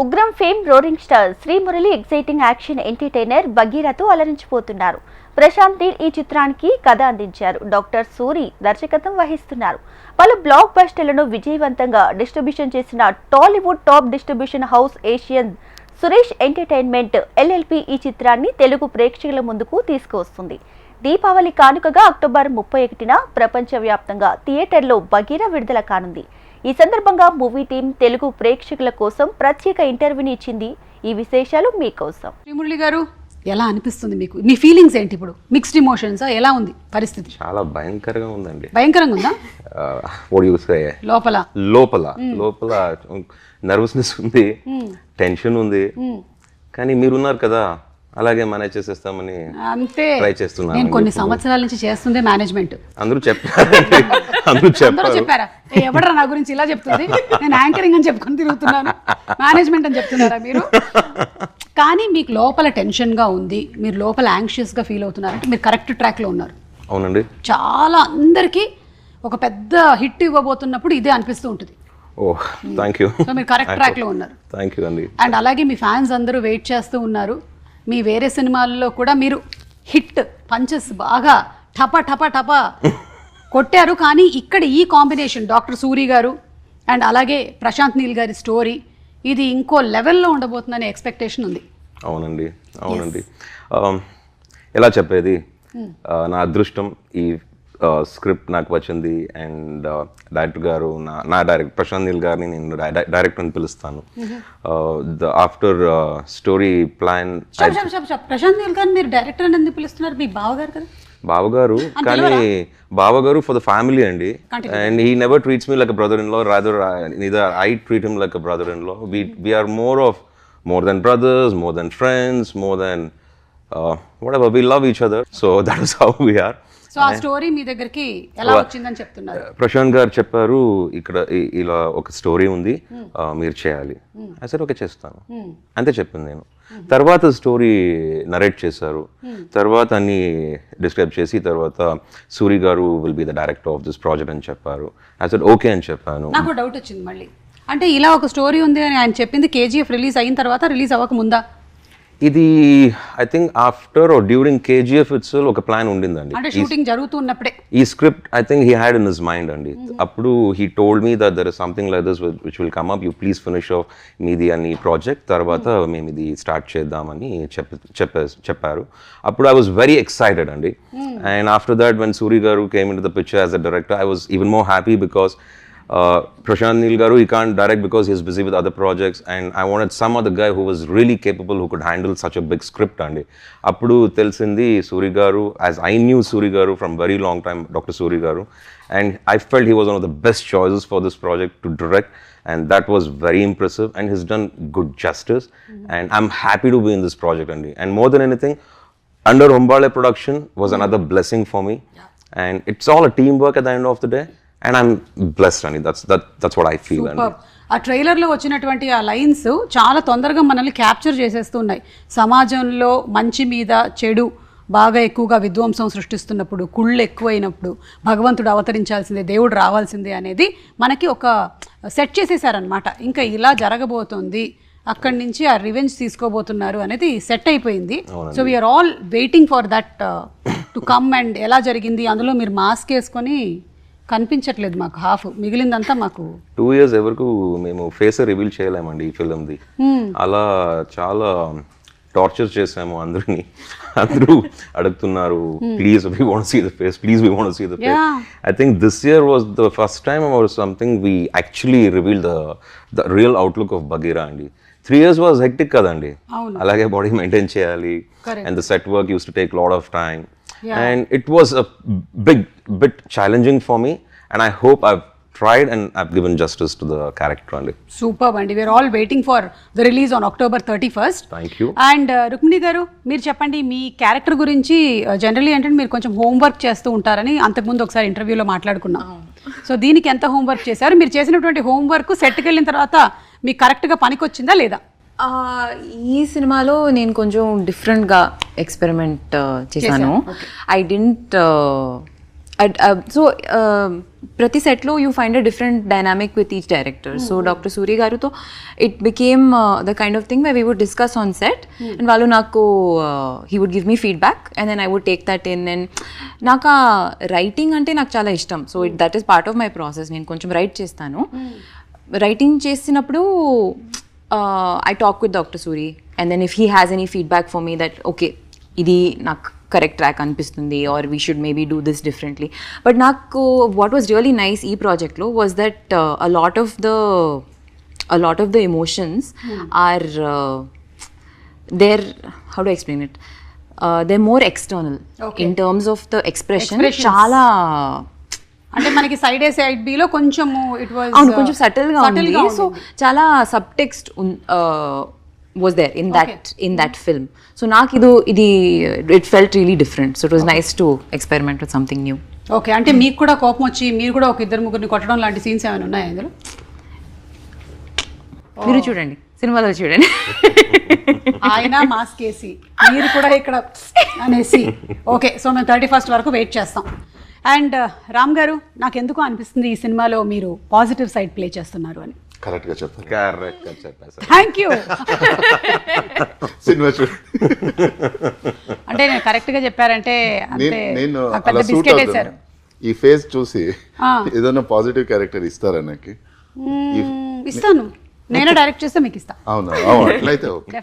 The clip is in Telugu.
Ugramm fame roaring star Srimurali exciting action entertainer బగీరాతో అలరించిపోతున్నారు. ప్రశాంత్ నీల్ ఈ చిత్రానికి కథ అందించారు. డాక్టర్ సూరి దర్శకత్వం వహిస్తున్నారు. పలు బ్లాక్ బస్టర్లను విజయవంతంగా డిస్ట్రిబ్యూషన్ చేసిన Tollywood top distribution house Asian Suresh entertainment LLP ఈ చిత్రాన్ని తెలుగు ప్రేక్షకుల ముందుకు తీసుకువస్తుంది. దీపావళి కానుకగా అక్టోబర్ 31న ప్రపంచవ్యాప్తంగా థియేటర్లో బగీరా విడుదల కానుంది. ఈ సందర్భంగా మూవీ టీం తెలుగు ప్రేక్షకుల కోసం ప్రత్యేక ఇంటర్వ్యూని ఇచ్చింది. ఈ విశేషాలు మీకోసం. శ్రీమురళి గారు, ఎలా అనిపిస్తుంది మీకు? మీ ఫీలింగ్స్ ఏంటి ఇప్పుడు? మిక్స్డ్ ఎమోషన్స్, ఎలా ఉంది పరిస్థితి? చాలా భయంకరంగా ఉందండి. భయంకరంగా ఉందా? లోపల నర్వస్నెస్ ఉంది, టెన్షన్ ఉంది. కానీ మీరున్నారు కదా, అలాగే మేనేజ్ చేసేస్తామని అంతే ట్రై చేస్తున్నాను. నేను కొన్ని సంవత్సరాల నుంచి చేస్తుందే మేనేజ్మెంట్. అందరూ చెప్పారా ఎవడరా నా గురించి ఇలా చెప్తుంది? నేను యాంకరింగ్ అని చెప్పుకొని తిరుగుతున్నాను, మేనేజ్మెంట్ అని చెప్తున్నారా మీరు? కానీ మీకు లోపల టెన్షన్ గా ఉంది, మీరు లోపల యాంగ్షియస్ గా ఫీల్ అవుతున్నారంటే మీరు కరెక్ట్ ట్రాక్ లో ఉన్నారు. అవునండి. చాలా అందరికి ఒక పెద్ద హిట్ ఇవ్వబోతున్నప్పుడు ఇదే అనిపిస్తూ ఉంటుంది. ఓహ్, థాంక్యూ. సో మీరు కరెక్ట్ ట్రాక్ లో ఉన్నారు. థాంక్యూ అండి. అండ్ అలాగే మీ ఫ్యాన్స్ అందరూ వెయిట్ చేస్తూ ఉన్నారు. మీ వేరే సినిమాల్లో కూడా మీరు హిట్ పంచెస్ బాగా టపా టపా టపా కొట్టారు. కానీ ఇక్కడ ఈ కాంబినేషన్ డాక్టర్ సూరి గారు అండ్ అలాగే ప్రశాంత్ నీల్ గారి స్టోరీ, ఇది ఇంకో లెవెల్లో ఉండబోతుందనే ఎక్స్పెక్టేషన్ ఉంది. అవునండి. ఎలా చెప్పేది, నా అదృష్టం ఈ స్క్రిప్ట్ నాకు వచ్చింది. అండ్ డైరెక్టర్ గారు నా డైరెక్టర్ ప్రశాంత్ నీల్ గారిని నేను డైరెక్టర్ అని పిలుస్తాను. After story plan Prashanth Neel గారిని మీరు డైరెక్టర్ అని ఎందుకు పిలుస్తున్నారు? మీ బావగారు కదా. బావగారు, కానీ బావగారు ఫర్ ద ఫ్యామిలీ అండి. And he never treats me like a brother in law, rather neither I treat him like a brother in law. We are more than brothers, more than friends, more than whatever. We love each other, so that is how we are. So ఆ స్టోరీ మీ దగ్గరికి ఎలా వచ్చిందని చెప్తున్నారు? ప్రశాంత్ గారు చెప్పారు, ఇక్కడ ఇలా ఒక స్టోరీ ఉంది, మీరు చేయాలి. సరే, ఓకే చేస్తాను అంతే చెప్పింది నేను. తర్వాత స్టోరీ నరేట్ చేశారు, తర్వాత అన్ని డిస్క్రైబ్ చేసి తర్వాత సూరి గారు will be the director of this project అని చెప్పారు. ఓకే అని చెప్పాను. నాకు డౌట్ వచ్చింది మళ్ళీ, అంటే ఇలా ఒక స్టోరీ ఉంది అని ఆయన చెప్పింది కేజీఎఫ్ రిలీజ్ అయిన తర్వాత, రిలీజ్ అవ్వక ముందా? ఇది I think after or during KGF itself ఒక ప్లాన్ ఉండిందండి. అంటే షూటింగ్ జరుగుతున్నప్పుడే ఈ script I think he had in his mind అండి. అప్పుడు he told me that there is something like this which will come up, you please finish off మీది అని ప్రాజెక్ట్, తర్వాత మేము ఇది స్టార్ట్ చేద్దామని చెప్పారు. అప్పుడు ఐ వాజ్ వెరీ ఎక్సైటెడ్ అండి. And after that when Suri garu came in to the picture as a director, I was even more happy because Prashant Neel Garu, he can't direct because he's busy with other projects, and I wanted some other guy who was really capable, who could handle such a big script. Andi appudu telisindi Suri Garu, as I knew Suri Garu from very long time, Dr. Suri Garu, and I felt he was one of the best choices for this project to direct, and that was very impressive, and he's done good justice. And I'm happy to be in this project, Andi. And more than anything, under Hombale production was another blessing for me, and it's all a teamwork at the end of the day. And I'm blessed, Rani. That's what I feel. ఆ ట్రైలర్లో వచ్చినటువంటి ఆ లైన్స్ చాలా తొందరగా మనల్ని క్యాప్చర్ చేసేస్తున్నాయి. సమాజంలో మంచి మీద చెడు బాగా ఎక్కువగా విధ్వంసం సృష్టిస్తున్నప్పుడు, కుళ్ళు ఎక్కువైనప్పుడు భగవంతుడు అవతరించాల్సిందే, దేవుడు రావాల్సిందే అనేది మనకి ఒక సెట్ చేసేసారనమాట. ఇంకా ఇలా జరగబోతోంది, అక్కడి నుంచి ఆ రివెంజ్ తీసుకోబోతున్నారు అనేది సెట్ అయిపోయింది. So we are all waiting for that to come. And ఎలా జరిగింది, అందులో మీరు మాస్క్ వేసుకొని కనిపించట్లేదు మాకు, హాఫ్ మిగిలిందంతా మాకు 2 years ఎవరకు మేము ఫేస్ రివీల్ చేయలేమండి ఈ ఫిల్మ్ది. అలా చాలా టార్చర్ చేసాము అందరినీ. అందరూ అడుగుతున్నారు, please we want see the face, please we want see the face. I think this year was the first time or something we actually reveal the real outlook of Bagheera అండి. 3 years వాజ్ హెక్టిక్ కదండి, అలాగే బాడీ మెయింటైన్ చేయాలి, and the set work use to take lot of time. And it was a bit challenging for me, and I hope I've tried and I've given justice to the character. Superb, and we are all waiting for the release on October 31st. Thank you. And Rukmini గారు, మీరు చెప్పండి, మీ క్యారెక్టర్ గురించి జనరల్లీ అంటే మీరు కొంచెం హోంవర్క్ చేస్తూ ఉంటారని అంతకుముందు ఒకసారి ఇంటర్వ్యూలో మాట్లాడుకున్నాం. సో దీనికి ఎంత హోంవర్క్ చేశారు? మీరు చేసినటువంటి హోంవర్క్ సెట్కి వెళ్ళిన తర్వాత మీకు కరెక్ట్గా పనికొచ్చిందా లేదా? ఈ సినిమాలో నేను కొంచెం డిఫరెంట్గా ఎక్స్పెరిమెంట్ చేశాను. సో ప్రతి సెట్లో you find a different dynamic with each director. So doctor Suri గారితో it became the kind of thing why we would discuss on set and వాళ్ళు నాకు he would give me feedback and then I would take that in. And నాకు ఆ రైటింగ్ అంటే నాకు చాలా ఇష్టం. So that is part of my process. నేను కొంచెం రైట్ చేస్తాను. రైటింగ్ చేసినప్పుడు I talk with doctor Suri and then if he has any feedback for me that okay ఇది నాకు కరెక్ట్ ట్రాక్ అనిపిస్తుంది or we should maybe do this differently. But నాకు వాట్ వాజ్ రియలీ నైస్ ఈ ప్రాజెక్ట్లో was that a lot of the emotions are they're, how do I explain it, they're more external in terms of the expression. చాలా అంటే మనకి సైడ్ ఏ సైడ్ బిలో కొంచెం ఇట్ వాజ్ అవును కొంచెం సటిల్గా ఉంది. సో చాలా sub text was there in that film. So నాకు ఇది it felt really different. So it was nice to experiment with something new. Okay, అంటే మీకు కూడా కోపం వచ్చి మీరు కూడా ఒక ఇద్దరు ముగ్గురిని కొట్టడం లాంటి సీన్స్ ఏమైనా ఉన్నాయా ఇందులో? మీరు చూడండి, సినిమాలో చూడండి. ఆయన మాస్క్ వేసి మీరు కూడా ఇక్కడ అనేసి ఓకే. సో మేము 31st వరకు వెయిట్ చేస్తాం. అండ్ రామ్ గారు, నాకు ఎందుకో అనిపిస్తుంది ఈ సినిమాలో మీరు పాజిటివ్ సైడ్ ప్లే చేస్తున్నారు అని. కరెక్ట్గా చెప్పారు. కరెక్ట్గా చెప్పారు సార్. Thank you. సినిమా చూడండి. అంటే నేను కరెక్ట్గా చెప్పారంటే అంటే నేను నాకు పెద్ద అలా సూట్ బిస్కెట్ వేశారు. అవుతాను. ఈ ఫేస్ చూసి ఏదైనా పాజిటివ్ క్యారెక్టర్ ఇస్తారా నాకు? ఇస్తాను, నేనే డైరెక్ట్ చేస్తే మీకు ఇస్తాను. అవునా? అట్లయితే ఓకే.